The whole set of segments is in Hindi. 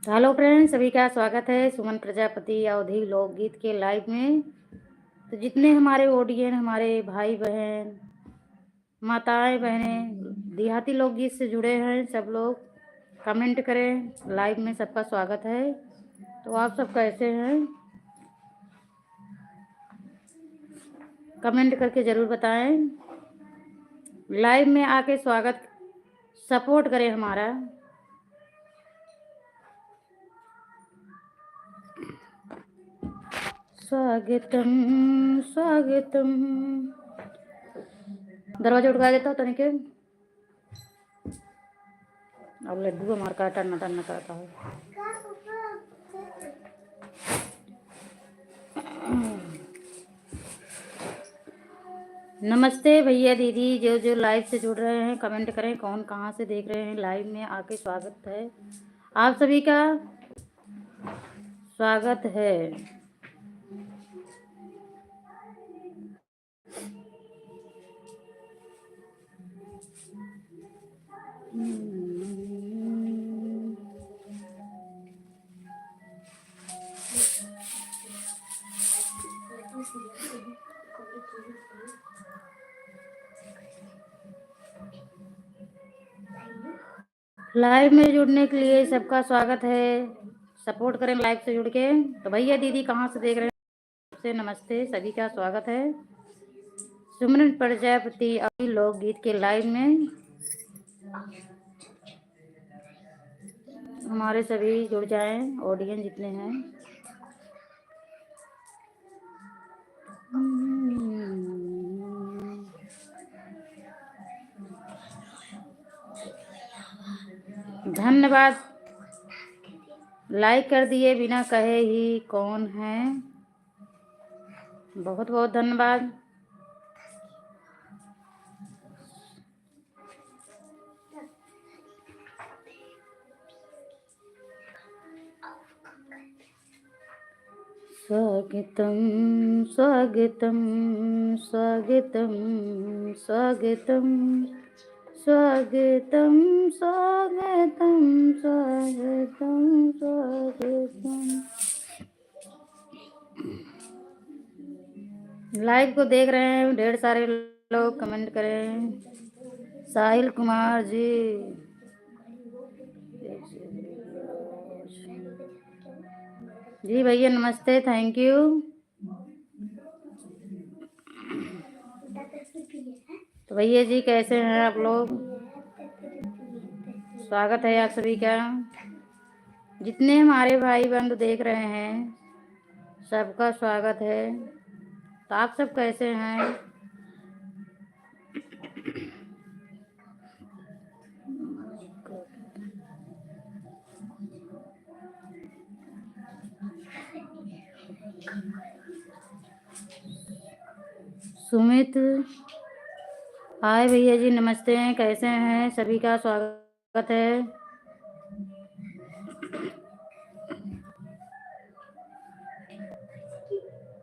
हेलो फ्रेंड्स, सभी का स्वागत है सुमन प्रजापति अवधी लोकगीत के लाइव में। तो जितने हमारे ऑडियंस, हमारे भाई बहन, माताएं बहनें देहाती लोकगीत से जुड़े हैं, सब लोग कमेंट करें। लाइव में सबका स्वागत है। तो आप सब कैसे हैं, कमेंट करके ज़रूर बताएं। लाइव में आके स्वागत, सपोर्ट करें हमारा। स्वागतम स्वागतम। दरवाजा उठा देता हो तनिके। अब लड्डू हमार का टन्ना टन्ना करता है। नमस्ते भैया दीदी, जो जो लाइव से जुड़ रहे हैं कमेंट करें, कौन कहाँ से देख रहे हैं। लाइव में आके स्वागत है, आप सभी का स्वागत है। लाइव में जुड़ने के लिए सबका स्वागत है। सपोर्ट करें लाइव से जुड़ के। तो भैया दीदी कहाँ से देख रहे हैं, सबसे नमस्ते, सभी का स्वागत है सुमन प्रजापति अभी लोकगीत के लाइव में। हमारे सभी जुड़ जाएं, ऑडियंस जितने हैं। धन्यवाद, लाइक कर दिए बिना कहे ही कौन है, बहुत बहुत धन्यवाद। स्वागतम स्वागतम स्वागतम स्वागतम स्वागतम स्वागतम स्वागतम स्वागतम। लाइव को देख रहे हैं ढेर सारे लोग, कमेंट करें। साहिल कुमार जी, जी भैया नमस्ते, थैंक यू। तो भैया जी कैसे हैं आप लोग, स्वागत है आप सभी का। जितने हमारे भाई बंधु देख रहे हैं सबका स्वागत है। तो आप सब कैसे हैं। सुमित, हाय भैया जी नमस्ते, कैसे हैं, सभी का स्वागत है।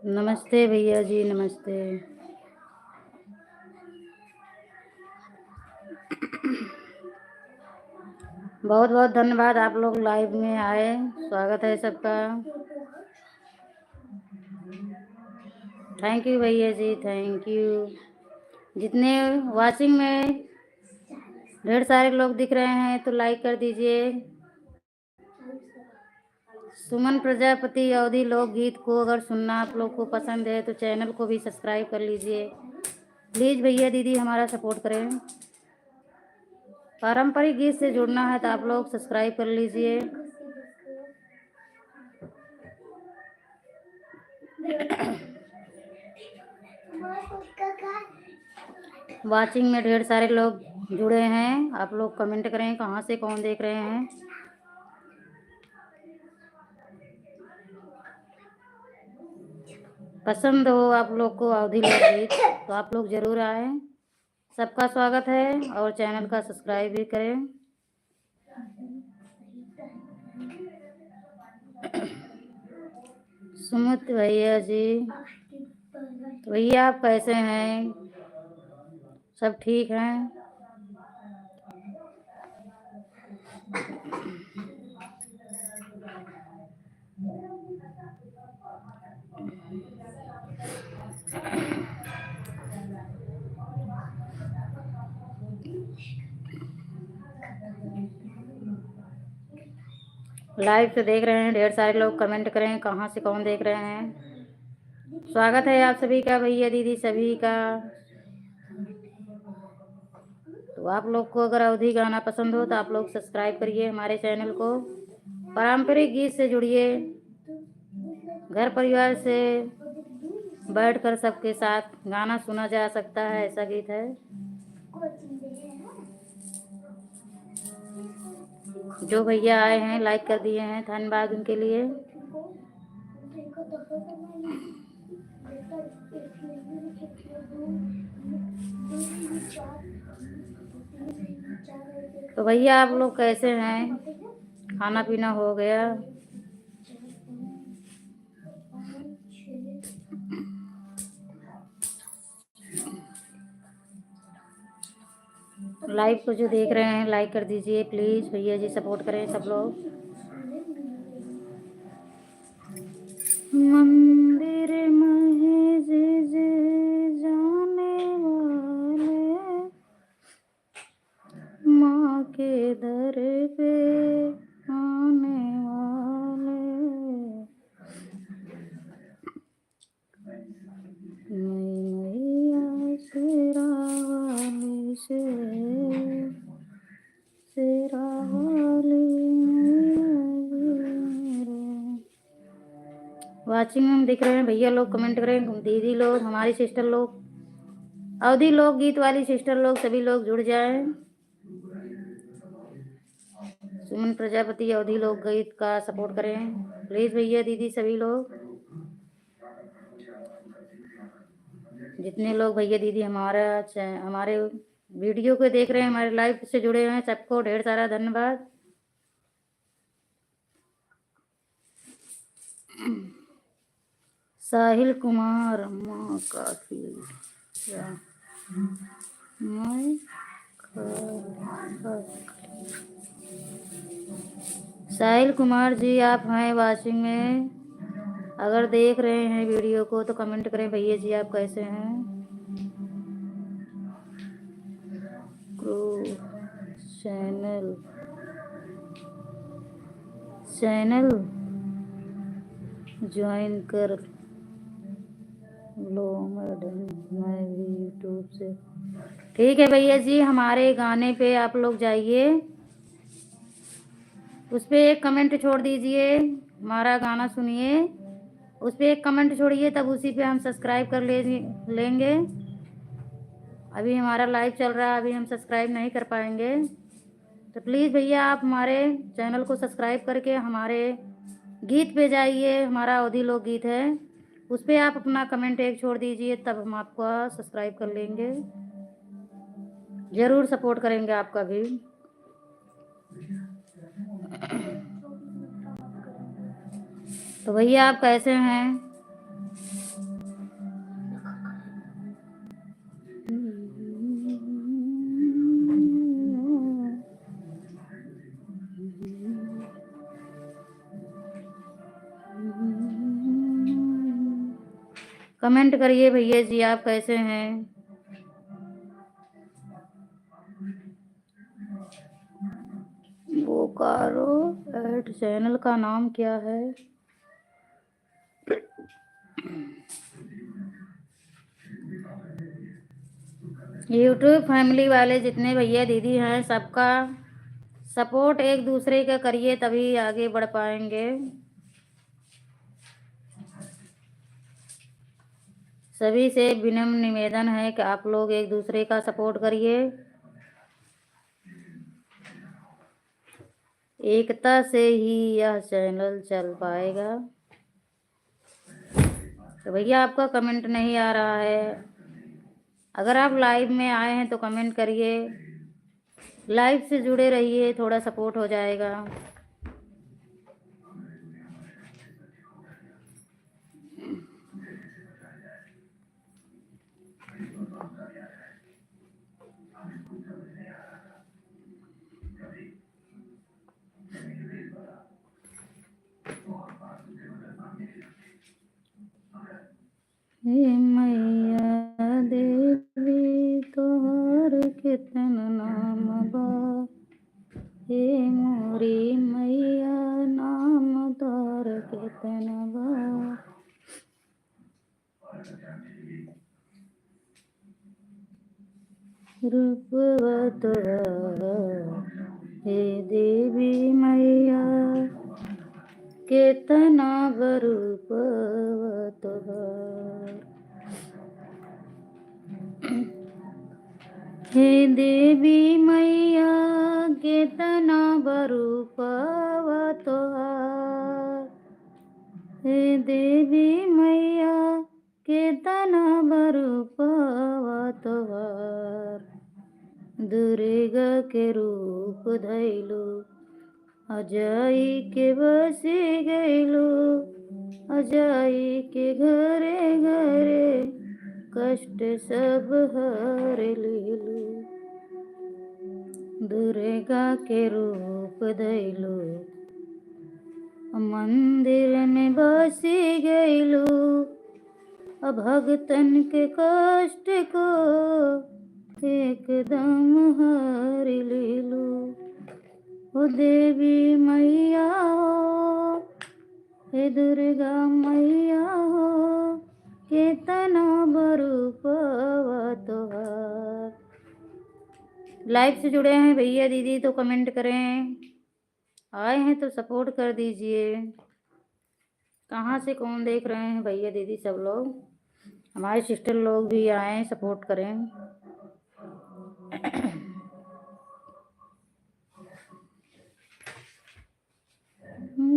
नमस्ते भैया जी नमस्ते। बहुत बहुत धन्यवाद, आप लोग लाइव में आए, स्वागत है सबका। थैंक यू भैया जी, थैंक यू। जितने वाचिंग में ढेर सारे लोग दिख रहे हैं तो लाइक कर दीजिए। सुमन प्रजापति अवधी लोकगीत को अगर सुनना आप लोग को पसंद है तो चैनल को भी सब्सक्राइब कर लीजिए प्लीज़। भैया दीदी हमारा सपोर्ट करें। पारंपरिक गीत से जुड़ना है तो आप लोग सब्सक्राइब कर लीजिए। वाचिंग में ढेर सारे लोग जुड़े हैं, आप लोग कमेंट करें कहाँ से कौन देख रहे हैं। पसंद हो आप लोग को अवधी लोकगीत तो आप लोग जरूर आए, सबका स्वागत है। और चैनल का सब्सक्राइब भी करें। सुमित भैया जी, तो भैया आप कैसे हैं, सब ठीक हैं। लाइव से देख रहे हैं, ढेर सारे लोग कमेंट करें कहाँ से कौन देख रहे हैं। स्वागत है आप सभी का, भैया दीदी सभी का। तो आप लोग को अगर अवधी गाना पसंद हो तो आप लोग सब्सक्राइब करिए हमारे चैनल को। पारंपरिक गीत से जुड़िए, घर परिवार से बैठकर सबके साथ गाना सुना जा सकता है, ऐसा गीत है। जो भैया आए हैं लाइक कर दिए हैं, धन्यवाद उनके लिए। तो भैया आप लोग कैसे हैं, खाना पीना हो गया? लाइव को जो देख रहे हैं लाइक कर दीजिए प्लीज, भैया जी सपोर्ट करें सब लोग। मंदिर में जे जाने वाले, माँ के दर पे आने वाले, मैया शेरा वाली शेरा वाली वाचिंग में दिख रहे हैं भैया लोग, कमेंट करें। दीदी लोग, हमारी सिस्टर लोग, अवधी लोग गीत वाली सिस्टर लोग, सभी लोग जुड़ जाएं। सुमन प्रजापति अवधी लोक गीत का सपोर्ट करें प्लीज भैया दीदी सभी लोग। जितने लोग भैया दीदी हमारे वीडियो को देख रहे हैं, हमारे लाइव से जुड़े हैं, सबको ढेर सारा धन्यवाद। साहिल कुमार, माँ काफी साहिल कुमार जी, आप हैं वाचिंग में, अगर देख रहे हैं वीडियो को तो कमेंट करें भैया जी आप कैसे हैं। क्रू चैनल ज्वाइन कर लो मैडम, मैं भी यूट्यूब से। ठीक है भैया जी, हमारे गाने पे आप लोग जाइए, उस पर एक कमेंट छोड़ दीजिए, हमारा गाना सुनिए, उस पर एक कमेंट छोड़िए, तब उसी पे हम सब्सक्राइब कर लेंगे। अभी हमारा लाइव चल रहा है, अभी हम सब्सक्राइब नहीं कर पाएंगे, तो प्लीज़ भैया आप हमारे चैनल को सब्सक्राइब करके हमारे गीत पे जाइए, हमारा अवधी लोक गीत है, उस पर आप अपना कमेंट एक छोड़ दीजिए, तब हम आपको सब्सक्राइब कर लेंगे, ज़रूर सपोर्ट करेंगे आपका भी। तो भैया आप कैसे हैं? कमेंट करिए भैया जी आप कैसे हैं। बोकारो एड चैनल का नाम क्या है? यूट्यूब फैमिली वाले जितने भैया दीदी हैं, सबका सपोर्ट एक दूसरे का करिए, तभी आगे बढ़ पाएंगे। सभी से विनम्र निवेदन है कि आप लोग एक दूसरे का सपोर्ट करिए, एकता से ही यह चैनल चल पाएगा। तो भैया आपका कमेंट नहीं आ रहा है, अगर आप लाइव में आए हैं तो कमेंट करिए, लाइव से जुड़े रहिए, थोड़ा सपोर्ट हो जाएगा। हे मैया देवी तोहर कितन नाम बा, हे मोरी मैया ना रूपवत हे देवी मैया केतना बरूपवत हे देवी मैया केतना बरूपवत हे देवी मैया केतना बरूपवत दुर्गा के रूप धैलू अजाई के बसी गैलू अजाई के घरे घरे कष्ट सब हर लेलू दुर्गा के रूप धैलू मंदिर में बसी गैलू भगतन के कष्ट को एकदम हर लेलू ओ देवी मैया हो हे दुर्गा मैया हो केतना बरूपवत लाइव से जुड़े हैं भैया दीदी तो कमेंट करें, आए हैं तो सपोर्ट कर दीजिए। कहाँ से कौन देख रहे हैं भैया दीदी सब लोग, हमारे सिस्टर लोग भी आए सपोर्ट करें।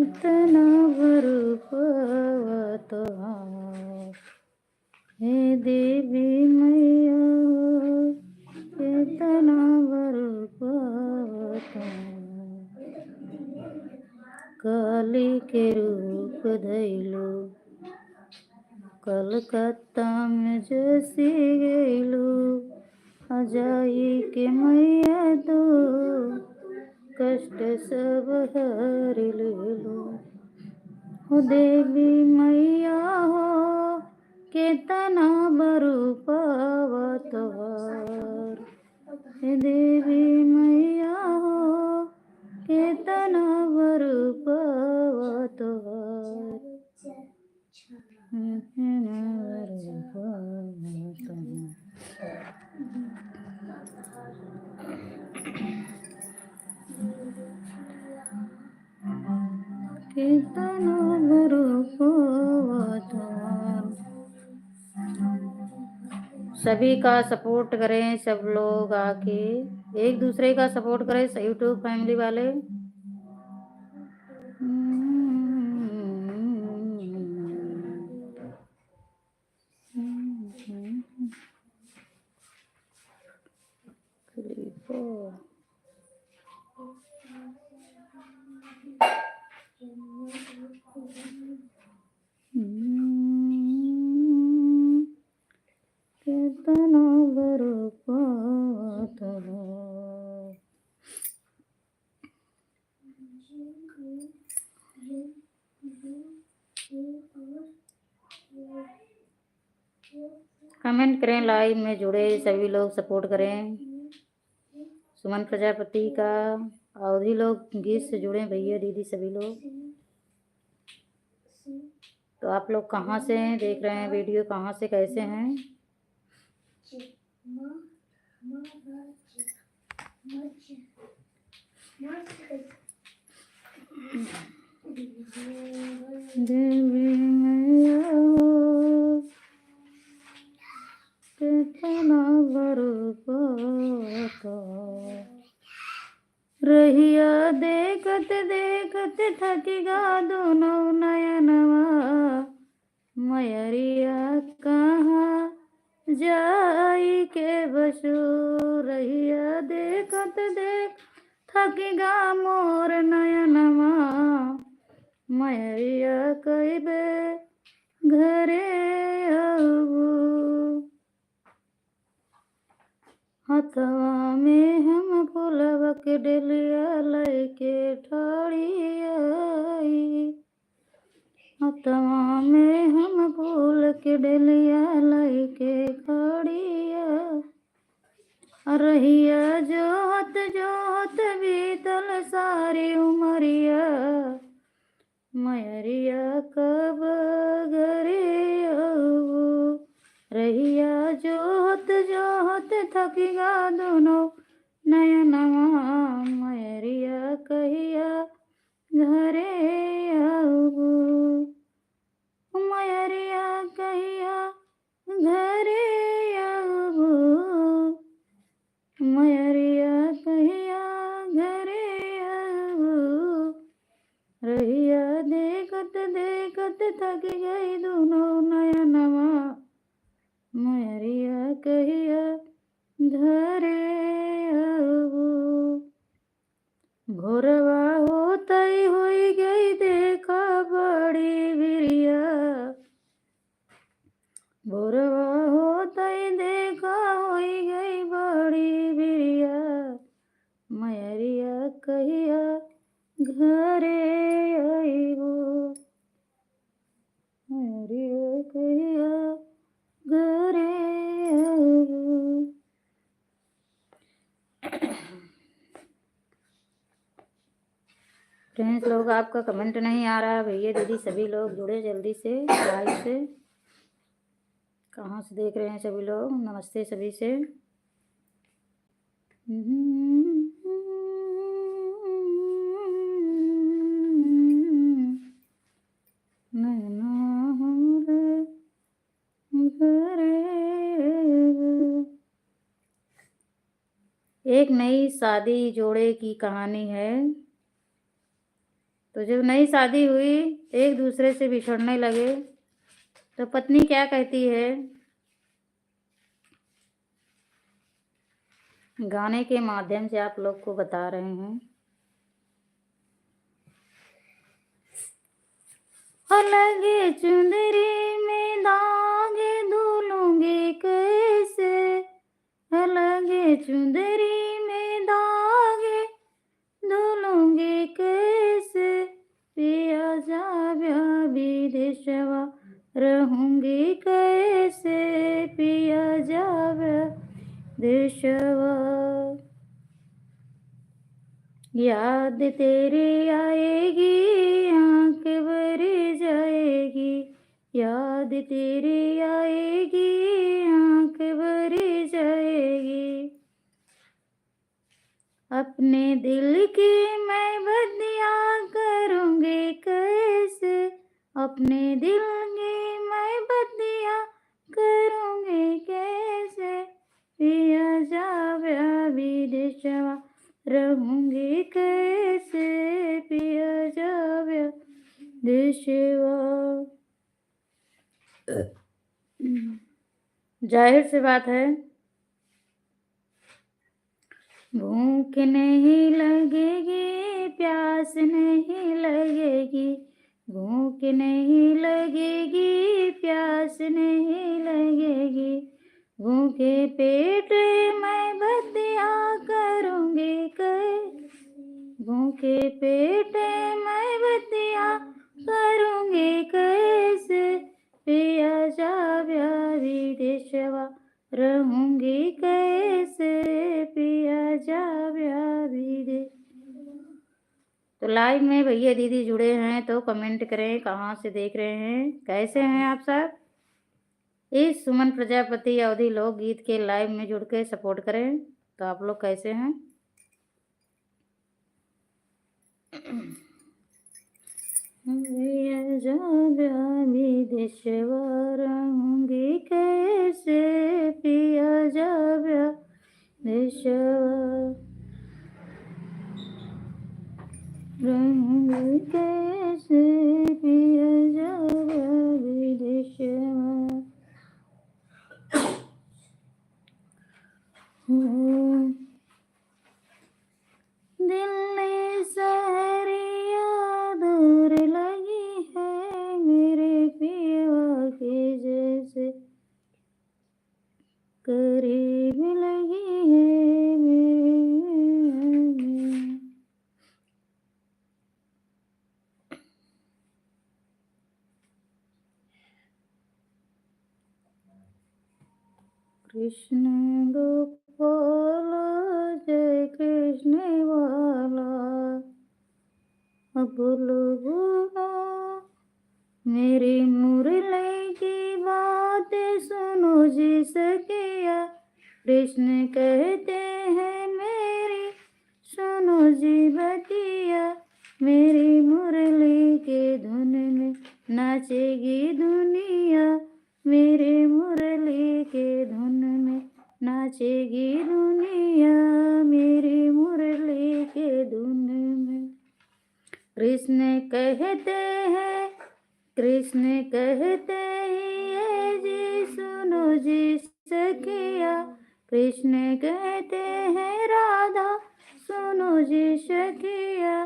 इतना बरूपवत हे देवी मैया इतना बरूपवत काली के रूप धैलू कलकत्ता में जसी गैलू अजाई के मैया तो कष्ट सब हर लेलू हो देवी मैया हो केतना बरूपवत हे देवी मैया हो केतना बरूपवत केतना बरूपवत सभी का सपोर्ट करें, सब लोग आके एक दूसरे का सपोर्ट करें यूट्यूब फैमिली वाले। केतना बरूपवत कमेंट करें, लाइव में जुड़े सभी लोग सपोर्ट करें। सुमन प्रजापति का अवधि लोग गीत से जुड़े भैया दीदी सभी लोग। तो आप लोग कहाँ से देख रहे हैं वीडियो, कहाँ से कैसे हैं? देवी मैया केतना बरूपवत रहिया देखत देखत थकिगा दोनों नयनवा मयरिया कहाँ जाई के बसु रहिया देखत देख थकिगा मोर नयनवा मयरिया कइबे घरे आऊ हथवा में हम फूलवा के डलिया लैके ठाड़ी आई हथवा में हम फूल के डलिया लैके खड़िया रहिया जोहत जोहत बीतल सारी उमरिया मयरिया कहिया घरे आबू, मयरिया कहिया घरे आबू, मयरिया कहिया घरे आबू, रहिया देखत देखत थक गई दोनों नयनवा, मयरिया कहिया घरे आबू। भोरवा होतई होई गई देखा बड़ी बिरिया, भोरवा होतई देखा होई गई बड़ी बिरिया, मयरिया कहिया घरे आइबो, मयरिया कहिया घरे आइबो। फ्रेंड्स लोग आपका कमेंट नहीं आ रहा, भैया दीदी सभी लोग जुड़े जल्दी से लाइव से। कहाँ से देख रहे हैं सभी लोग, नमस्ते सभी से। एक नई शादी जोड़े की कहानी है। तो जब नई शादी हुई, एक दूसरे से बिछड़ने लगे, तो पत्नी क्या कहती है, गाने के माध्यम से आप लोग को बता रहे हैं। अलगे चुंदरी में धागे धुलूंगी कैसे, अलगे चुंदरी में धागे धुलूंगी कैसे, पिया जाव्या विदेशवा रहूंगी कैसे, पिया जाव्या देशवा, याद तेरी आएगी आंख भरी जाएगी, याद तेरी आएगी आंख भरी जाएगी, अपने दिल की मैं बदिया करूंगी कैसे, अपने दिल की मैं बदिया करूंगी कैसे, पिया जाव्या विदेशवा रहूंगी कैसे, पिया जाव्या देशवा। जाहिर सी बात है, भूख नहीं लगेगी, प्यास नहीं लगेगी, भूख नहीं लगेगी, प्यास नहीं लगेगी, भूखे पेट मैं बदिया करूंगी भूखे पेट मैं बदिया करूंगी कैसे, पिया जाव्या विदेशवा रहूंगी कैसे, पिया जाव्या विदेश। तो लाइव में भैया दीदी जुड़े हैं तो कमेंट करें, कहाँ से देख रहे हैं, कैसे हैं आप सब। इस सुमन प्रजापति अवधी लोकगीत के लाइव में जुड़ के सपोर्ट करें। तो आप लोग कैसे हैं। विदेशवा रहूंगी कैसे, पिया जाव्या देशवा रहूंगी कैसे, पिया जाव्या विदेशवा। दिल्ली सहरिया दूर लगी है, मेरे पिया के जैसे करीब लगी है मेरे। कृष्ण गोपाल जय कृष्ण वाला, बोलो बोलो मेरी मुरली की बात सुनो जी सखिया, कृष्ण कहते हैं मेरी सुनो जी बतिया। मेरी मुरली के धुन में नाचेगी दुनिया, मेरे मुरली के धुन में नाचेगी दुनिया, मेरी मुरली के धुन में। कृष्ण कहते हैं, कृष्ण कहते हैं जी सुनो जी सखिया, कृष्ण कहते हैं राधा सुनो जी सखिया,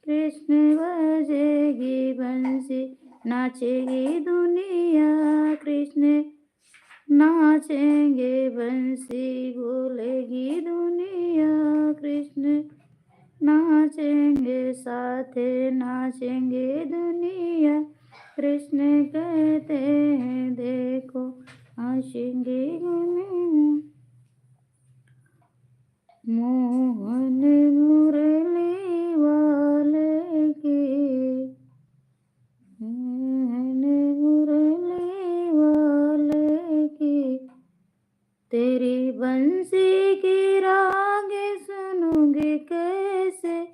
कृष्ण बजेगी बंसी नाचेगी दुनिया, कृष्ण नाचेंगे बंसी बोलेगी दुनिया, कृष्ण नाचेंगे साथे नाचेंगे दुनिया, कृष्ण कहते हैं देखो नाचेंगे दुनिया। मोहन मुरली वाले की, मोहन मुरली वाले की, तेरी बंसी की रागे सुनूंगी कैसे,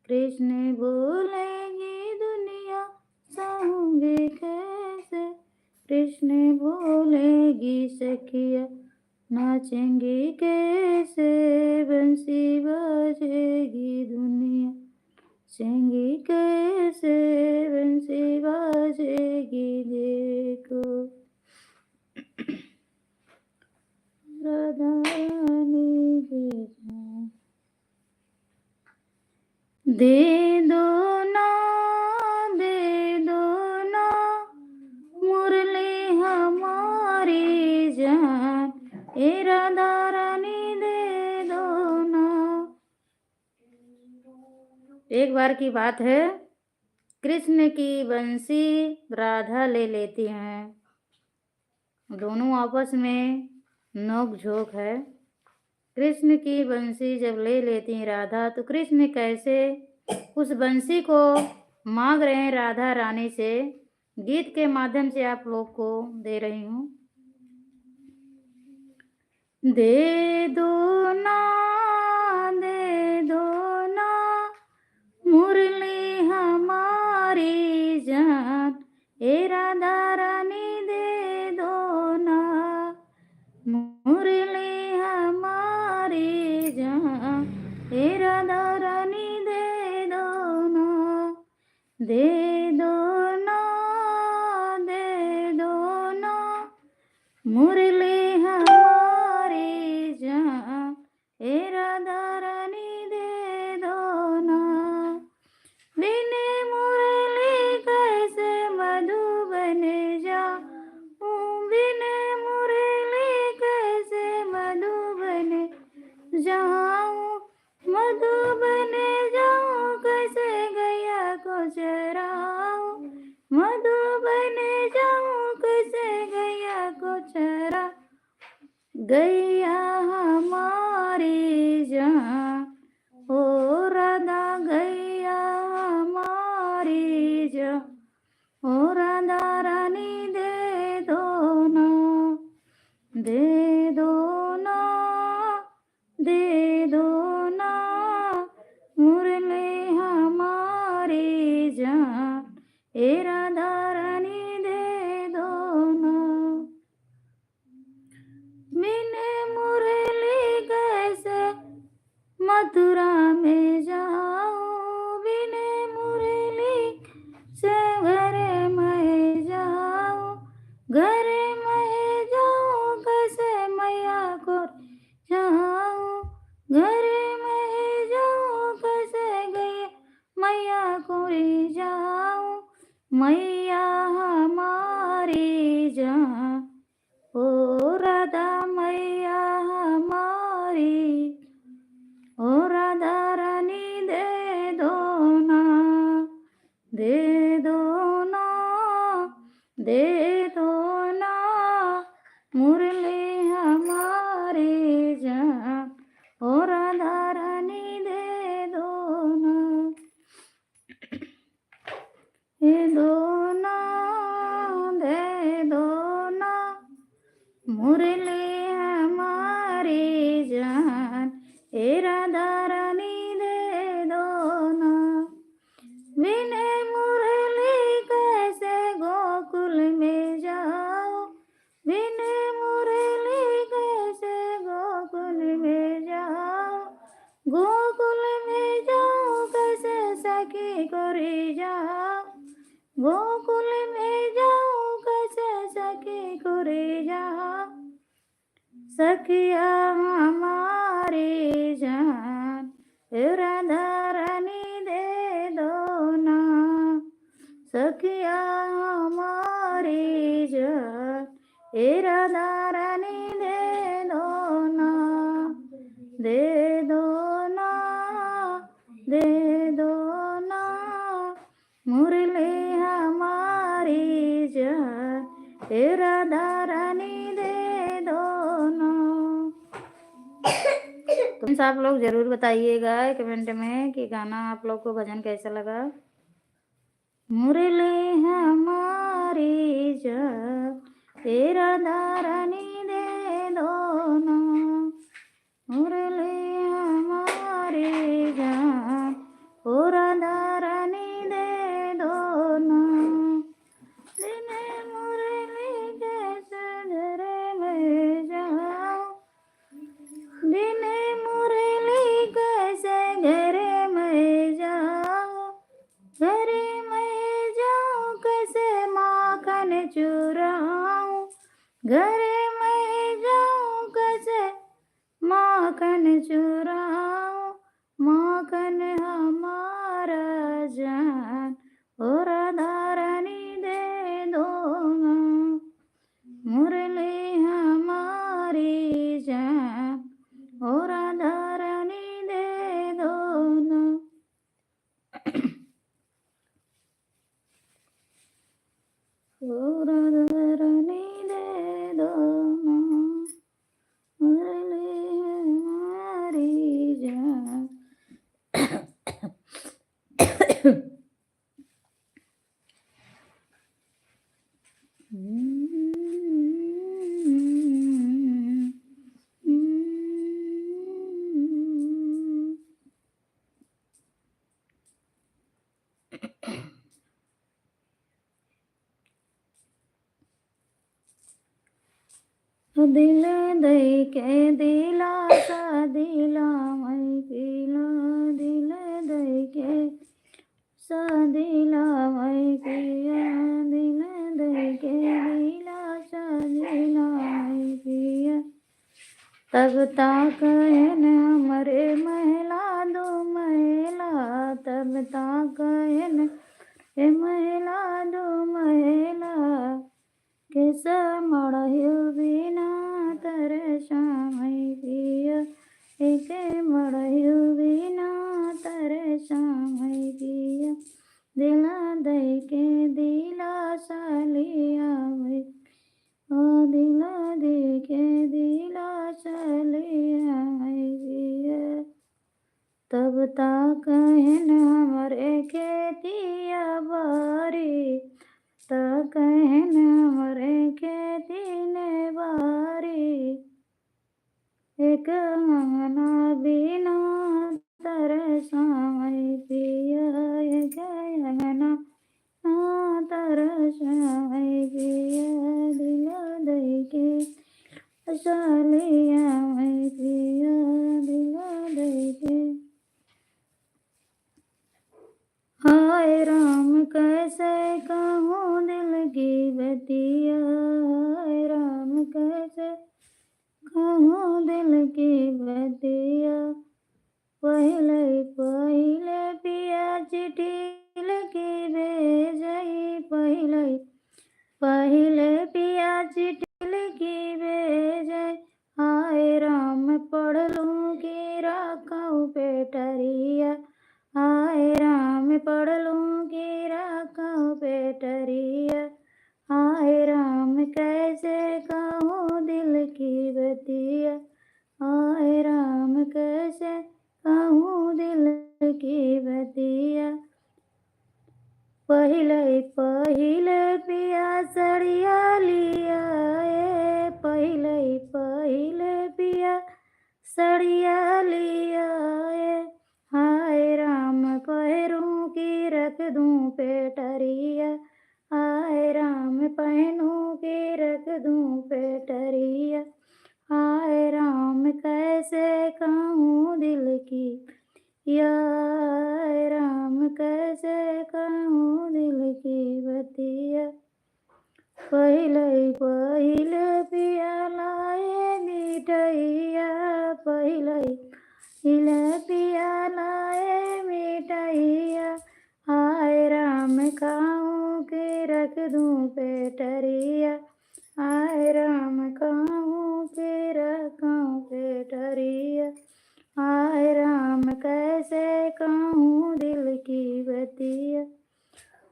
कृष्ण बोलेगी दुनिया सहूंगी कैसे, कृष्ण बोलेगी सखिया नाचेंगी कैसे, बंसी बजेगी दुनिया चेंगी कैसे, बंसी बजेगी देखो राधा रानी के जान। दे दो ना, दे दो ना मुरली हमारी जान, ए राधा रानी दे दो ना। एक बार की बात है, कृष्ण की बंसी राधा ले लेती हैं, दोनों आपस में नोक झोंक है। कृष्ण की बंसी जब ले लेती हैं राधा, तो कृष्ण कैसे उस बंसी को मांग रहे हैं राधा रानी से, गीत के माध्यम से आप लोग को दे रही हूँ। दे दो ना, दे दो ना मुरली हमारी जान, ए राधा रानी दे दो ना, मुरली हमारी जान, ए राधा रानी दे दो ना, दे दो ना, दे दो ना मुरली हमारी जान, ए राधा रानी दे दो ना। बिने मुरली कैसे मधुबन जाऊं, बिने मुरली कैसे मधुबन जाऊं, मधुबन जाऊं कैसे गैया को चराऊं, मधुबन जाऊं कैसे गैया को चरा, गैया हमारी जान, ओ राधा गैया हमारी जान, ओ राधा रानी दे दो ना, दे दो ना, दे दो ना मुरली हमारी जान, ए राधा रानी दे दो ना। बिने मुरली कैसे मथुरा में जाऊं, बिने मुरली से घर में जाऊं, घर में जाऊं कैसे मैया को जाऊं, घर में जाऊं कैसे गए मैया को जाऊं, मैया हमारी जान, ओ राधा मैया हमारी, ओ राधा रानी दे दो ना, दे दो ना, दे दो ना मुरली हमारी जान, ओ राधा रानी दे दो ना, दे दो ना, दे दो ना मुरली हमारी जान, ए राधा रानी दे दो ना। सखी कोरी जाऊं, गोकुल में जाऊं कैसे सखी कोरी जाऊं, सखिया हमारी जान राधा रानी दे दो ना, सखिया हमारी जान राधा रानी दे दो ना, दे दो ना, दे दो ना, मुरली हमारी जान राधा रानी दे दो ना। तुम सब लोग जरूर बताइएगा कमेंट में कि गाना आप लोग को भजन कैसा लगा। मुरली हमारी जान राधा रानी दे दो ना, मुरली हमारी जान राधा रानी दे दो ना, दिन मुरली कैसे घरे में जाऊं, दिन मुरली कैसे घरे में जाऊं, घरे में जाऊं कैसे माखन चुराऊं, घरे में जाऊं कैसे माखन चुराऊं, माखन हमारा जान राधा रानी दे दो ना, मुरली हमारी जान राधा रानी दे दो ना। राधा रानी दे दो ना, मुरली हमारी जान। दिल दई के दिलासा दिला मैं पिला, दिल दई के सा दिला मैं पिया, दिल दई के दिलासा दिला मैं पिया, तब तक न हमरे महला दो महला, तब तक न महला दो महला, कैसा मड़ायो बिना तरसा मैं पिया, एक मड़ायो बिना तरसा मैं पिया, दिला दई के दिलासा लिया मैं, ओ दिला दे के दिलासा लिया मैं पिया, तब तक न हमरे खेतिया बारी, कहन हमरे खेती ने बारी, एक अंगना बिना तरसा मैं पिया, एक अंगना तरसा मैं पिया, दिला दई के सालिया मैं पिया, दिला दई के। हाय राम कैसे कहूँ दिल की बतिया, हाय राम कैसे कहूँ दिल की बतिया, पहले पहले पिया चिट्ठी लिखी भेजई, पहले पहले पिया चिट्ठी लिखी भेजई, हाय राम पढ़ लूँ की रखूँ पेटरिया, हाय राम पढ़ लूँ की रखूँ पेटरिया, हाय राम कैसे कहूँ दिल की बतिया, हाय राम कैसे कहूँ दिल की बतिया, पहले पहले पिया सड़िया लिया, पहले पहले पिया सड़िया लिया, हाय राम पैरों की रख दूँ पेटरिया, हाय राम पहनों की रख दूँ पेटरिया, हाय राम कैसे कहूँ दिल की या राम कैसे कहूँ दिल की बतिया। पहिले पहिले पिया लाए मिठैया, पहिले पहिले पिया लाए मिठैया। हाय राम खाऊं के रख दूं पेटरिया, हाय राम खाऊं के रखूं पेटरिया। हाय राम कैसे कहूँ दिल की बतिया,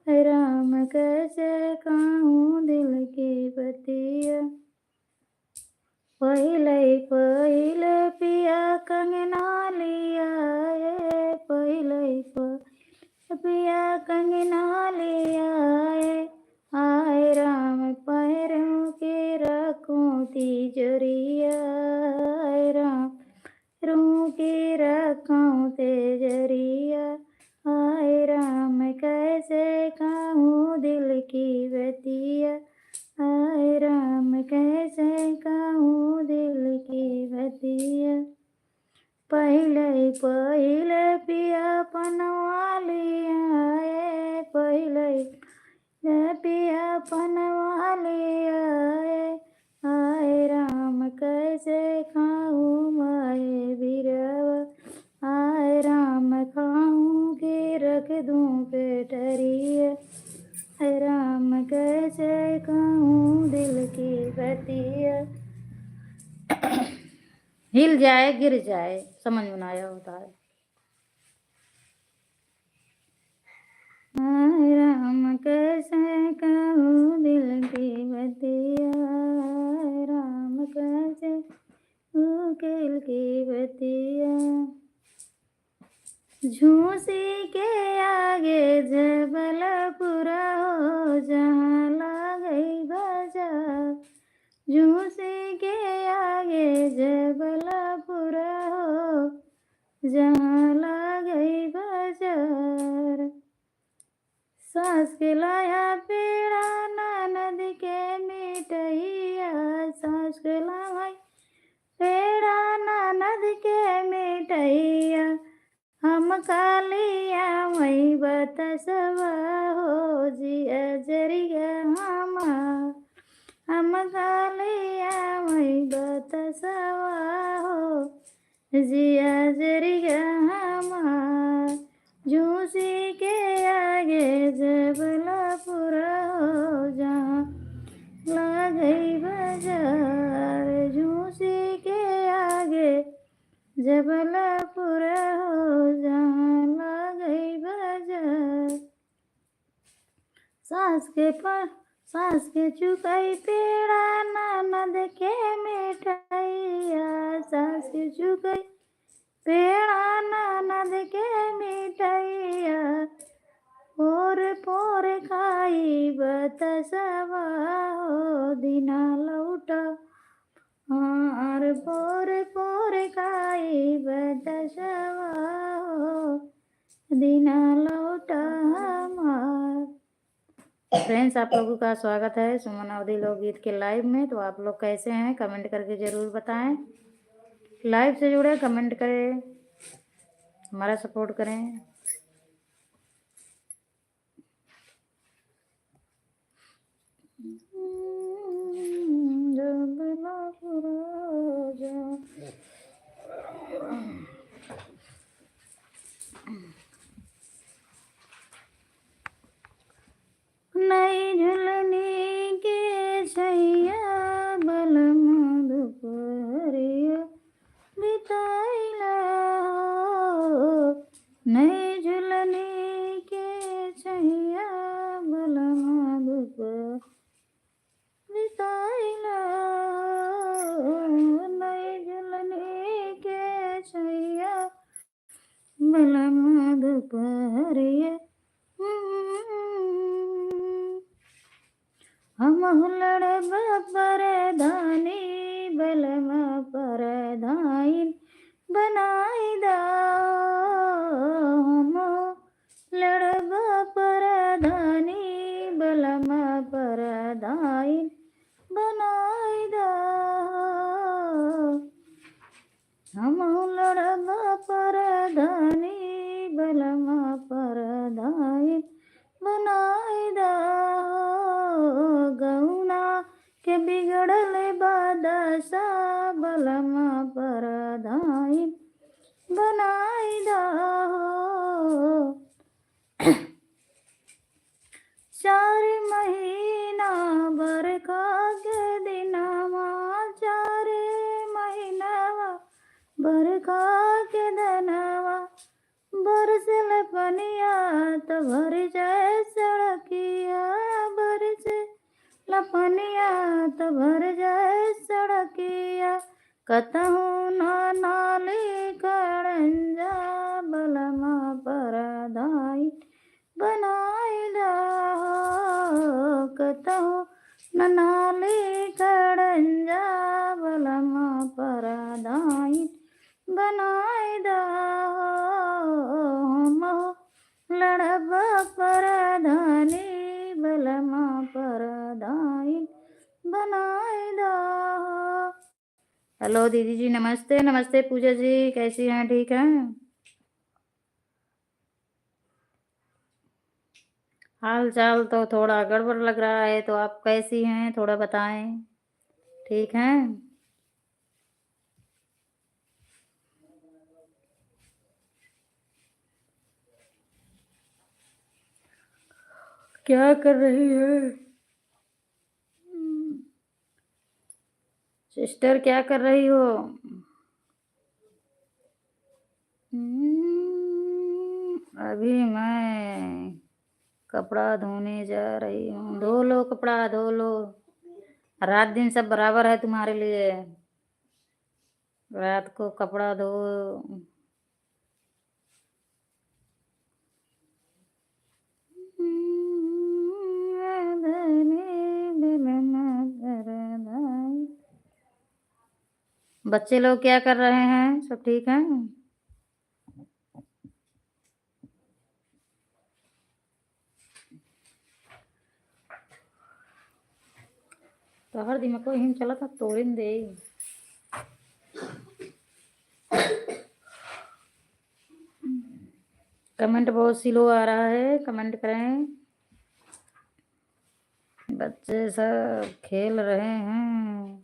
राम कैसे कहूँ दिल की बतिया। पहिले पहिले पिया कंगना लिया, पहिले पिया कंगना लिया। आए राम पैरों के रखूं तिजोरिया, आए राम पैरों के रखूं तिजोरिया। आए राम कैसे कहूँ दिल की बतिया, आए राम कैसे कहूँ दिल की बतिया। पहिले पहिले पिया पनवा लिया, पहिले पिया पनवा लिया। आए राम कैसे खाऊं माए बिरवा, आए राम खाऊं के रख दूं पेटरिया। राम कैसे कहूँ दिल की बतिया। हिल जाए गिर जाए समझ में ना आया होता है। राम कैसे कहूँ दिल की बतिया, राम कैसे दिल की बतिया। झूसी के आगे जबलपुरा हो जहाँ लागई बाजार, झूसी के आगे जबलपुरा हो जहाँ लागई बाजार। सास के लाया पेड़ा ननद के मिठैया, सास के लाया पेड़ा ननद के मिठैया। हम कालिया वही बतसवा हो जिया जरिया हमार, हम कालिया वही बतसवा हो जिया जरिया हमार। झूसी के आगे जबलपुरा हो जहाँ लागई बाजार, झूसी के आगे जबलपुरा हो जहाँ लागई बाजार। सास के चुकाई पेड़ा ननद के मिठैया, सास के चुकाई पेड़ा ननद के मिठैया। पोर पोर खाई बतसवा हो दिना लौटा, और पोर पोर खाई बतसवा हो दिना लौटा हमार। फ्रेंड्स, आप लोगों का स्वागत है सुमन अवधी लोकगीत के लाइव में। तो आप लोग कैसे हैं कमेंट करके ज़रूर बताएं। लाइव से जुड़े कमेंट करें, हमारा सपोर्ट करें। नई झुलनी के छैया बलम दुपहरिया बिताइला, नई झुलनी के छैया बलम दुपहरिया बिताइला, नई झुलनी के छैया बलम दुपहरिया। हम लड़ब परधानी बलमा परधाइन बनाई दा, हम लड़ब परधानी बलमा परधाइन बनाई दा, हम लड़ब परधानी जाए सड़किया, बरसे लपनिया तो भर जाए सड़किया, कतहु न नाली कड़ंजा, बलमा परदाई बनाई दा हो, कतहु न नाली कड़ंजा, बलमा परदाई बनाई दा हो, हम लड़ब परधानी, बलमा परदाई बनाई दा हो। हेलो दीदी जी, नमस्ते। नमस्ते पूजा जी, कैसी हैं? ठीक हैं? हाल चाल तो थोड़ा गड़बड़ लग रहा है, तो आप कैसी हैं थोड़ा बताएं। ठीक हैं? क्या कर रही है सिस्टर, क्या कर रही हो? अभी मैं कपड़ा धोने जा रही हूँ। धो लो कपड़ा, धो लो। रात दिन सब बराबर है तुम्हारे लिए। रात को कपड़ा धो। बच्चे लोग क्या कर रहे हैं? सब ठीक हैं? तो हर दिन को हिम चला था तोड़िन दे। कमेंट बहुत स्लो आ रहा है, कमेंट करें। बच्चे सब खेल रहे हैं।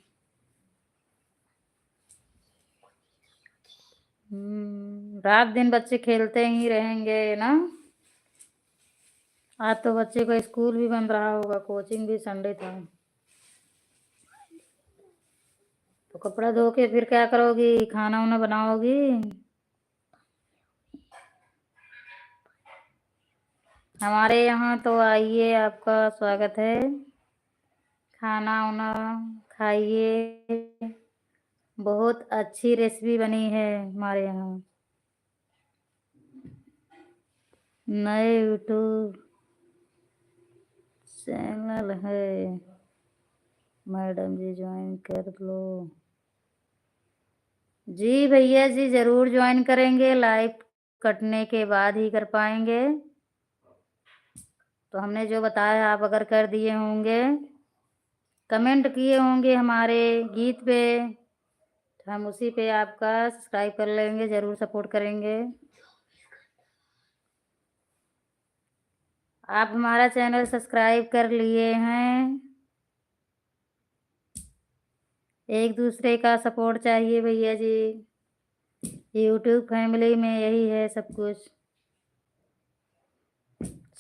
रात दिन बच्चे खेलते ही रहेंगे ना। आज तो बच्चे का स्कूल भी बंद रहा होगा, कोचिंग भी, संडे था। तो कपड़ा धो के फिर क्या करोगी? खाना वाना बनाओगी? हमारे यहाँ तो आइए, आपका स्वागत है। खाना वाना खाइए। बहुत अच्छी रेसिपी बनी है हमारे यहाँ। नए यूट्यूब चैनल है मैडम जी, ज्वाइन कर लो। जी भैया जी, जरूर ज्वाइन करेंगे। लाइव कटने के बाद ही कर पाएंगे। तो हमने जो बताया आप अगर कर दिए होंगे, कमेंट किए होंगे हमारे गीत पे, तो हम उसी पे आपका सब्सक्राइब कर लेंगे, जरूर सपोर्ट करेंगे। आप हमारा चैनल सब्सक्राइब कर लिए हैं। एक दूसरे का सपोर्ट चाहिए भैया जी। यूट्यूब फैमिली में यही है सब कुछ।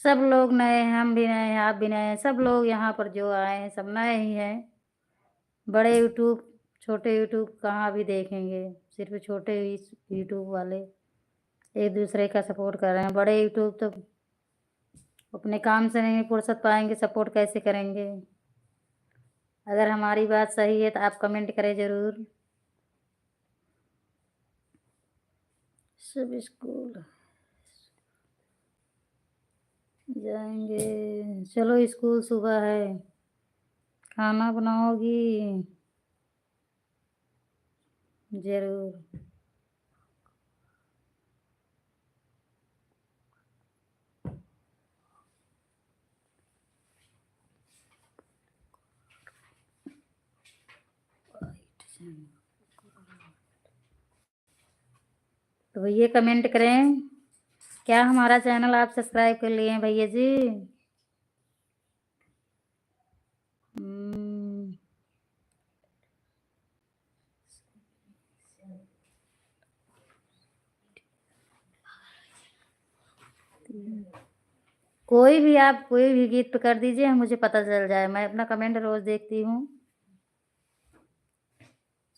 सब लोग नए हैं, हम भी नए हैं, आप भी नए हैं। सब लोग यहाँ पर जो आए हैं सब नए ही हैं। बड़े यूट्यूब छोटे यूट्यूब कहाँ भी देखेंगे, सिर्फ छोटे यूट्यूब वाले एक दूसरे का सपोर्ट कर रहे हैं। बड़े यूट्यूब तो अपने काम से नहीं फुर्सत पाएंगे, सपोर्ट कैसे करेंगे? अगर हमारी बात सही है तो आप कमेंट करें ज़रूर। सब स्कूल जाएंगे। चलो, स्कूल सुबह है। खाना बनाओगी? ज़रूर। तो भैया कमेंट करें, क्या हमारा चैनल आप सब्सक्राइब कर लिए हैं भैया जी? कोई भी आप कोई भी गीत पे कर दीजिए, मुझे पता चल जाए। मैं अपना कमेंट रोज देखती हूँ।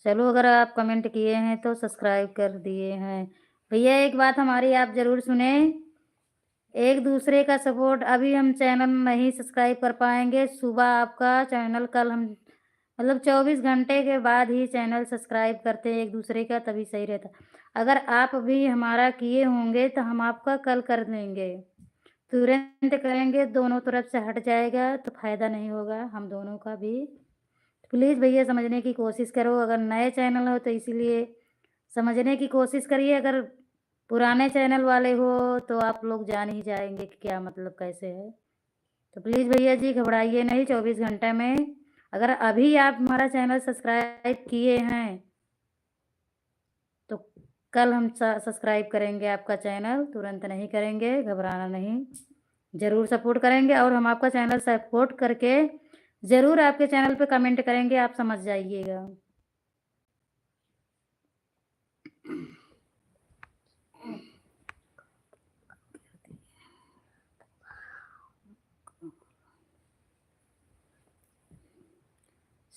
चलो, अगर आप कमेंट किए हैं तो सब्सक्राइब कर दिए हैं। भैया एक बात हमारी आप ज़रूर सुने। एक दूसरे का सपोर्ट, अभी हम चैनल नहीं सब्सक्राइब कर पाएँगे, सुबह आपका चैनल कल हम मतलब 24 घंटे के बाद ही चैनल सब्सक्राइब करते हैं एक दूसरे का, तभी सही रहता। अगर आप अभी हमारा किए होंगे तो हम आपका कल कर देंगे। तुरंत करेंगे, दोनों तरफ से हट जाएगा तो फ़ायदा नहीं होगा हम दोनों का भी। प्लीज़ भैया समझने की कोशिश करो, अगर नए चैनल हो तो इसीलिए समझने की कोशिश करिए, अगर पुराने चैनल वाले हो तो आप लोग जान ही जाएँगे कि क्या मतलब कैसे है। तो प्लीज़ भैया जी घबराइए नहीं, 24 घंटे में अगर अभी आप हमारा चैनल सब्सक्राइब किए हैं, तो कल हम सब्सक्राइब करेंगे आपका चैनल, तुरंत नहीं करेंगे, घबराना नहीं। ज़रूर सपोर्ट करेंगे और हम आपका चैनल सपोर्ट करके ज़रूर आपके चैनल पे कमेंट करेंगे, आप समझ जाइएगा।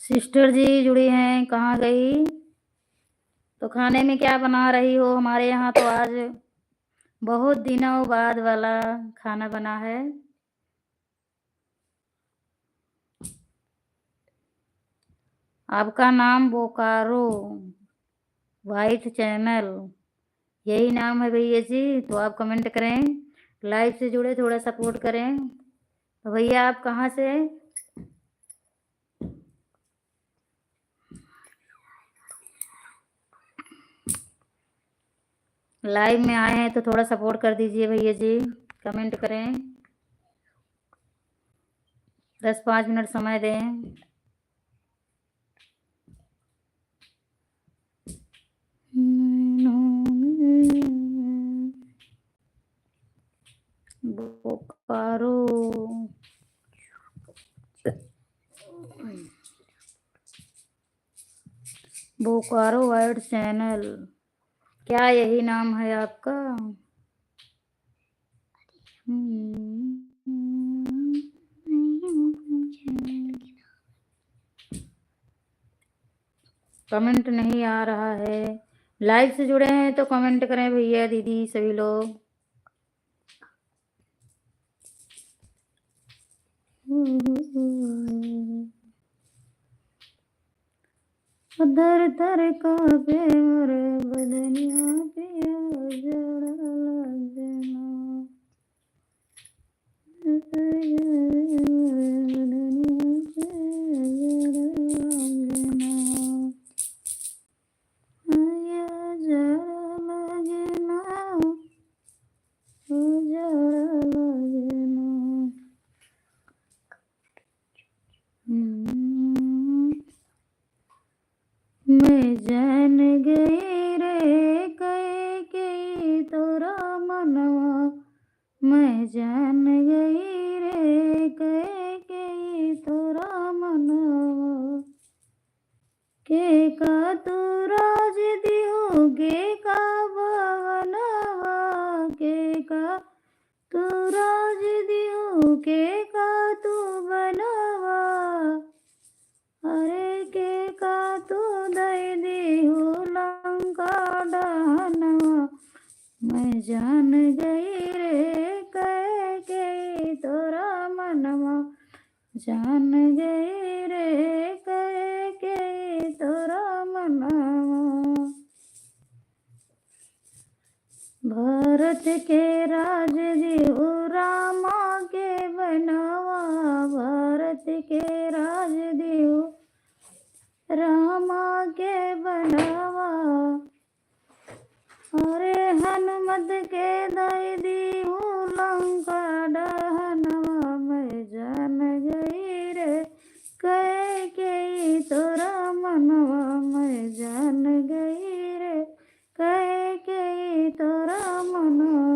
सिस्टर जी जुड़ी हैं, कहाँ गई? तो खाने में क्या बना रही हो? हमारे यहाँ तो आज बहुत दिनों बाद वाला खाना बना है। आपका नाम बोकारो व्हाइट चैनल, यही नाम है भैया जी, तो आप कमेंट करें, लाइव से जुड़े, थोड़ा सपोर्ट करें। तो भैया आप कहाँ से? लाइव में आए हैं तो थोड़ा सपोर्ट कर दीजिए भैया जी, कमेंट करें, 10-5 मिनट समय दें। बोकारो बोकारो वाइड चैनल, क्या यही नाम है आपका? कमेंट नहीं आ रहा है। लाइव से जुड़े हैं तो कमेंट करें भैया दीदी सभी लोग। दर दर कांपे मोरे बदनिया पिया जड़ा लगना। मैं जान गई रे कई तोरा मनवा, मैं जान गई रे कई तोरा मनवा, के का तू राज दियो के का भवनवा, के का तू राज दियो के का तू बनवा, अरे के का तू दई दियो लंका डहनवा, मैं जान गई रे के तोरा मनवा, जान गई रे के तोरा मनवा। भारत के राज दियो रामा के बनवा, भारत के राज दियो रामा के बनवा, अरे हनुमत के दई दियो लंका डहनवा, मैं जान गई रे के तोरा मनवा, मैं जान गई रे के तोरा मनवा,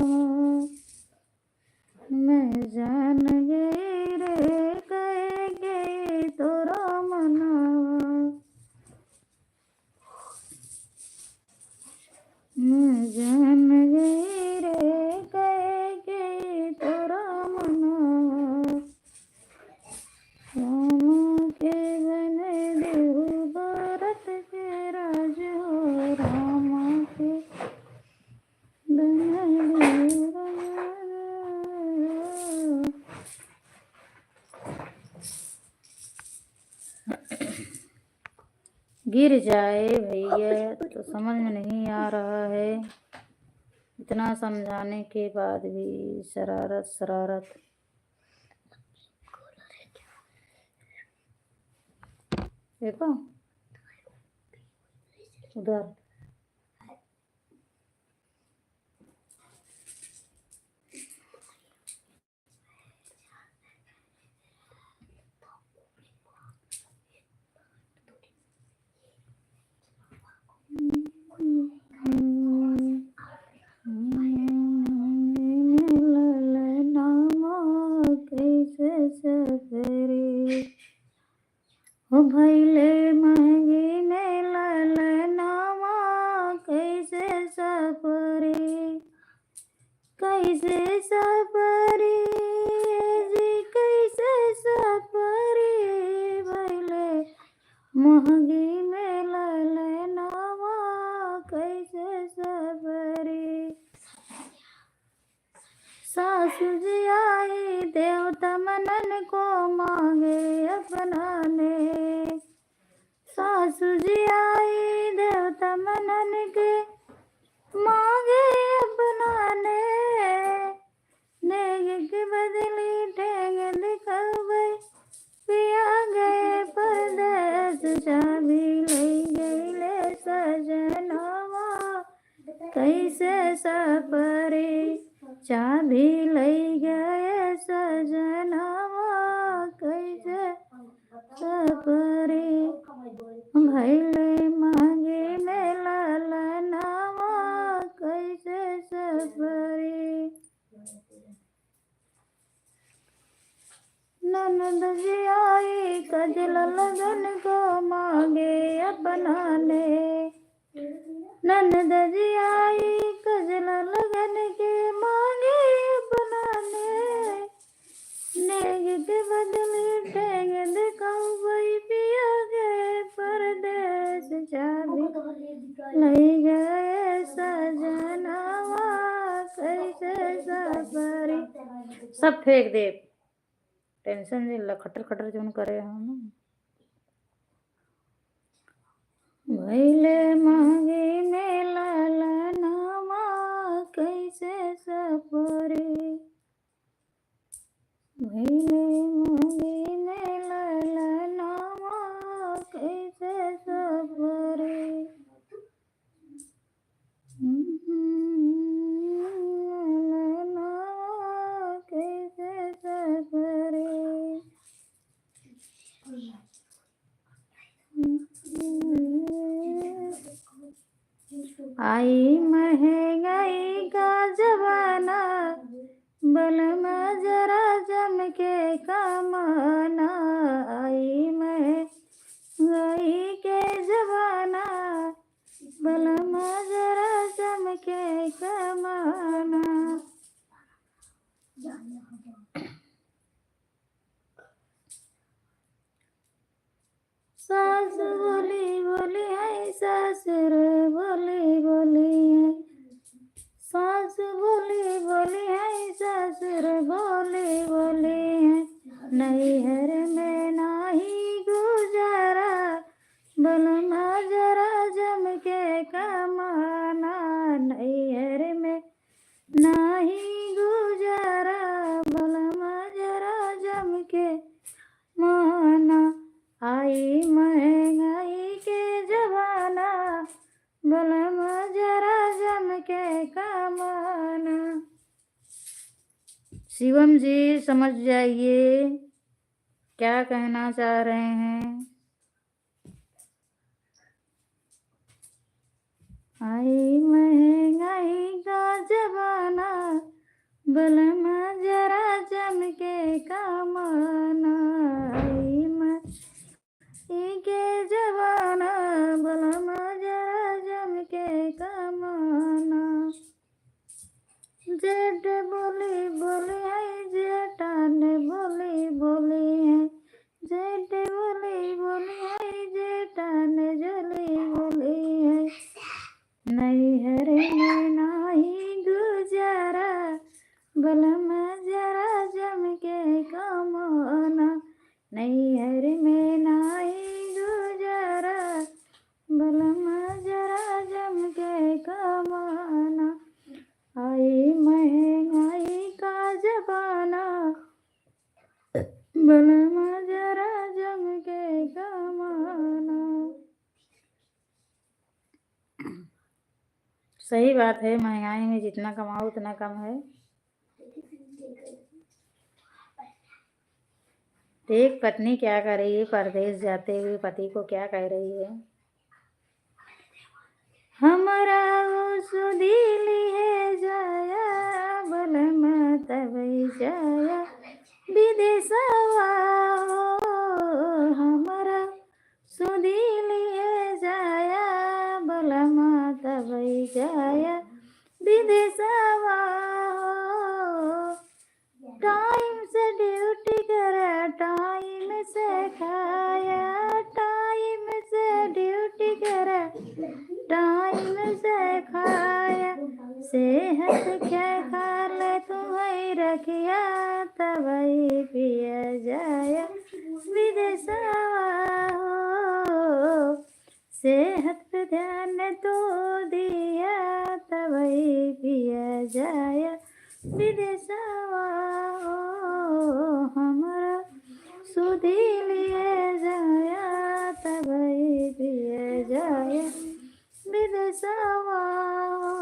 मैं जान गई रे के तोरा मनवा, मैं जान गई रे के तोरा मनवा, रामा के बने देहु भारत के राज हो, रामा के बने देहु गिर जाए भैया तो समझ में नहीं आ रहा है। इतना समझाने के बाद भी शरारत शरारत। देखो उधर कैसे सफरे हो भैले महंगी में ललनामा कैसे सफरे कैसे सफरे जी कैसे सफरे भैले महंगी में ललनामा कैसे सफरे सासु जी आई देवता मनन को मांगे अपनाने सासु जी आई देवता मनन के मांगे अपनाने नेग के बदली ठेंग दिखावे पिया गए परदेस चाबी ले गए सजनावा कैसे सफरे चाबी लई गए सजनावा कैसे सफरे भैले मांगे में ललनावा कैसे सफरे ननद जी आई कजल लगन को मांगे अपनाने ननद जी आई कजल लगन के मांगे अपनाने नेग के बदले ठेंग दिखाऊं वही पिया गए परदेस चाबी लई गए सजनावा कैसे सफरे सब फेंक दे टेंशन से खटर खटर जोन करे हम भैले मांगे में ललनामा कैसे सफरे भैले मांगे में ललनामा कैसे सफरे ललनामा कैसे सफरे आई महंगाई का जमाना बलमा जरा जम के कमाना आई महंगाई के जमाना बलमा जरा जम के कमाना सास बोली बोली है ससुर बोली बोली है सास बोली बोली है ससुर बोली बोली है नैहर में नाही गुजारा बलमा जरा जम के कमाना नैहर में नाही गुजारा बलमा जरा जम के माना आई महंगाई के जमाना बलमा जरा जम के कमाना। शिवम जी समझ जाइए क्या कहना चाह रहे हैं। आई महंगाई का जमाना बलमा जरा जम के कमाना आई के जवाना बलमा जरा जम के कमाना जेठ बोली बोली है जेठान बोली बोली है जेठ बोली बोली है जेठान जोली बोली है नैहर में नाही गुजारा बलमा जरा जम के बलमा जरा जम के कमाना। सही बात है, महंगाई में जितना कमाओ उतना कम है। एक पत्नी क्या कर रही है, परदेश जाते हुए पति को क्या कह रही है? हमरा सुधीली है जाया बलमा तबई जाया विदेशवा हो। हमरा सुधीली है जाया बलमा तबई जाया विदेशवा हो। टाइम से ड्यूटी करे टाइम से खाया, टाइम से ड्यूटी करे टाइम से खाया। सेहत क्या ख्याल तुम्हें रखिया तबई पिया जाया विदेशवा हो। सेहत पे ध्यान तो दिया तबई पिया जाया विदेशवा हो। हमारा सुधीलिए जाया तबई पिया जाया विदेशवा हो।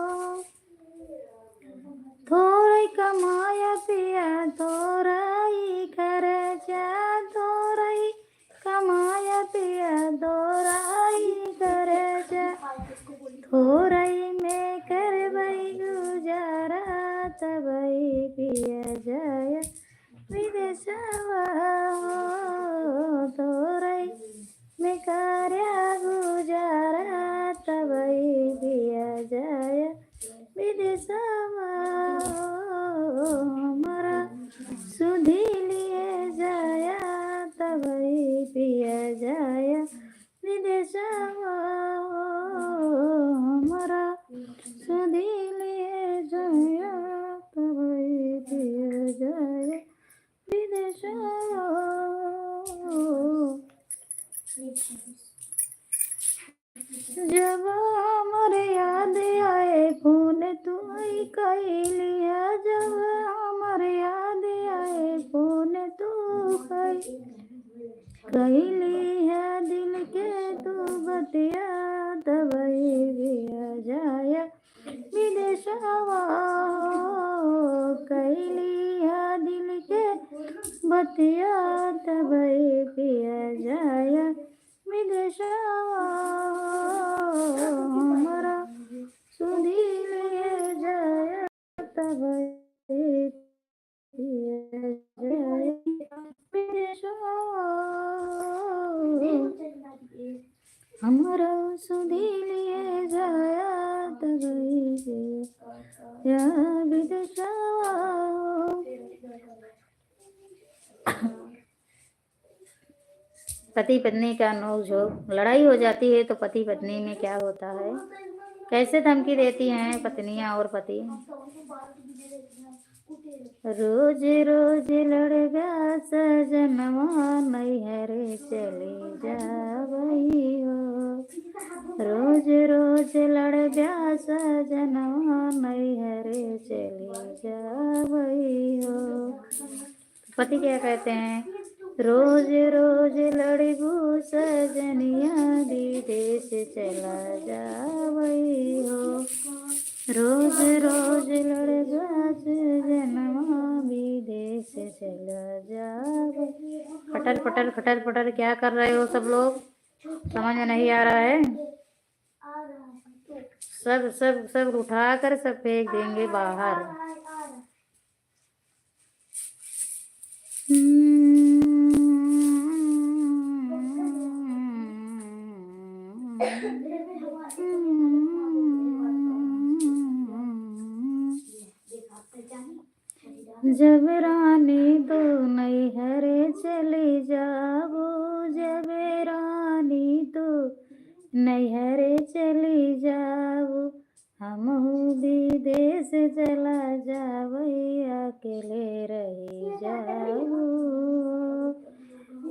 थोड़ा कमाया पिया थोड़ा ही खर्चा, थोड़ा ही कमाया पिया थोड़ा ही खर्चा। थोड़ा ही में करबई गुजारा तबई पिया जाया विदेशवा हो। थोड़ा ही में कार्या गुजारा तबई पिया जाया विदेशवा हो। हमारा सुधीलिए जाया तबई पिया जाया विदेशवा हो। हमारा सुधीलिए जाया तबई पिया जाया विदेशवा हो। जब हमारे याद आए फोन तुम्हें कैलिया, जब हमारे याद आए फोन तू कैली है दिल के तू बतिया तबई पिया जाया विदेशवा हो। कैली है दिल के बतिया तबई पिया जाया विदेशवा हो। हमारा सुधीलिए जाया तबई पिया जाया विदेशवा हो। हमारा सुधीलिए जाया तबई पिया विदेशवा हो। पति पत्नी का नोक-झोंक, लड़ाई हो जाती है तो पति पत्नी में क्या होता है, कैसे धमकी देती हैं पत्नियां और पति। रोज रोज लड़गा सजनवा नैहर चली जावई हो। रोज रोज लड़गा सजनवा नैहर चली जावई हो। पति क्या कहते हैं, रोज रोज लड़बू सजनिया विदेश चला जावई हो। रोज रोज लड़गा सजनवा विदेश चला जावई। खटर पटर खटर पटर क्या कर रहे हो सब लोग, समझ में नहीं आ रहा है? सब सब सब उठा कर सब फेंक देंगे बाहर। जब रानी तो नैहर चली जाबो, जब रानी तो नैहर चली जाबो। हमहू विदेश चला जावई अकेले रही जाबो।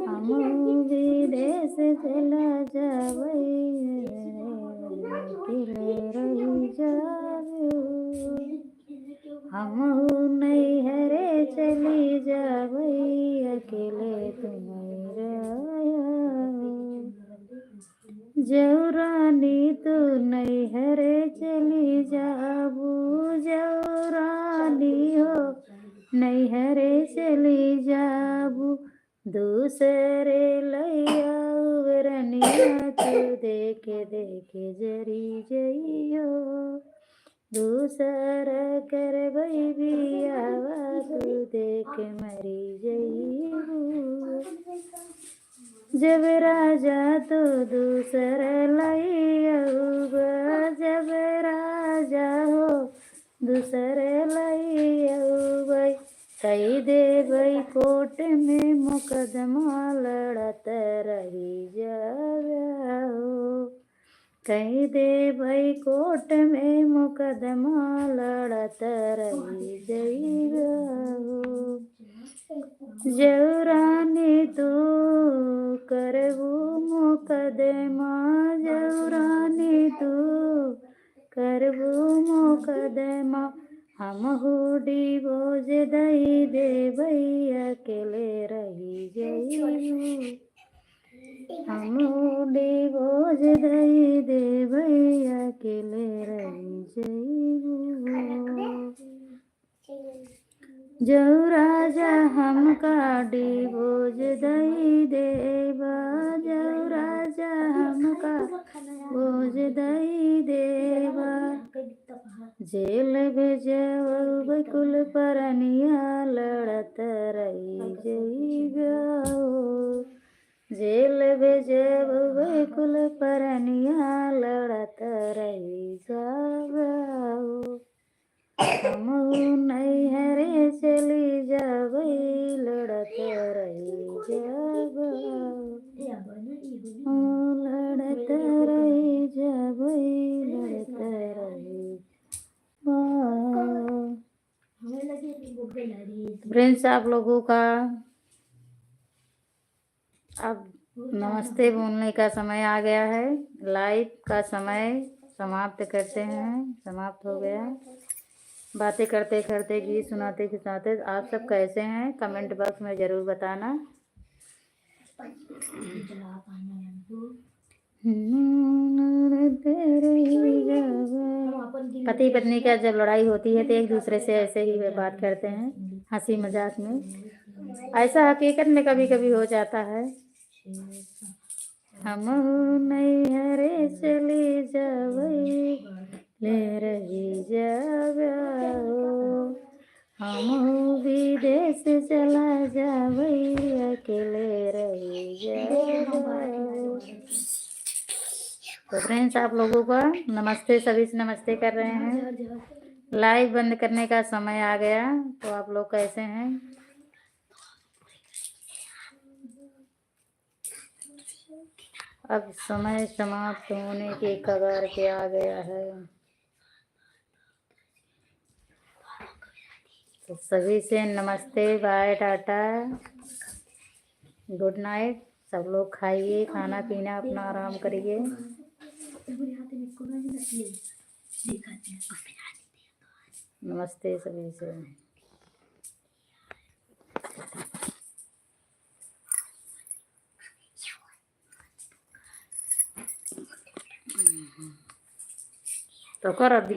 हमहू विदेश चला जावई अकेले रही जाबो। हमहू नैहर चली जावई अकेले तुम जौरानी तू नैहरे चली जाबू जौरानी हो नैहरे चली जाबू दूसरे लैया रनिया तू देखे देखे जरी जइयो दूसर कर बियावा तू देख मरी जइबू जब राजा तो दूसर लइयौबा जब राजा हो दूसर लइयौबा कई देबै कोर्ट में मुकदमा लड़त रही जावा हो कई देबै कोर्ट में मुकदमा लड़त रही जइबा हो जौरानी तू करबू मुकदमा जौरानी तू करबू मुकदमा हमहू डिवोर्स दई देबै अकेले रही जइबू हमहू डिवोर्स दई देबै अकेले रही जइबू जौ राजा हमका डिवोर्स दई देबा जौ राजा हमका डिवोर्स दई देबा जेल भेजब कुल परनिया लड़त रही जइबा जेल भेजब कुल परनिया लड़त रही जाबा हमहू नैहरे चली जाबै लड़त रही जाबा लड़त रही जाबै लड़त रही फ्रेंड्स आप लोगों का अब नमस्ते बोलने का समय आ गया है लाइव का समय समाप्त करते हैं समाप्त हो गया बातें करते करते गीत सुनाते सुनाते आप सब कैसे हैं कमेंट बॉक्स में ज़रूर बताना पति पत्नी का जब लड़ाई होती है तो एक दूसरे से ऐसे ही वे बात करते हैं हंसी मजाक में ऐसा हकीकत में कभी कभी हो जाता है हमहू नैहरे चली जाबै ले रही जाबा हमहू विदेश चला जाबै अकेले रही जाबा तो फ्रेंड्स आप लोगों का नमस्ते सभी से नमस्ते कर रहे हैं लाइव बंद करने का समय आ गया तो आप लोग कैसे हैं अब समय समाप्त होने के कगार पे आ गया है तो सभी से नमस्ते बाय टाटा गुड नाइट सब लोग खाइए खाना पीना अपना आराम करिए नमस्ते सभी से तो कर दिया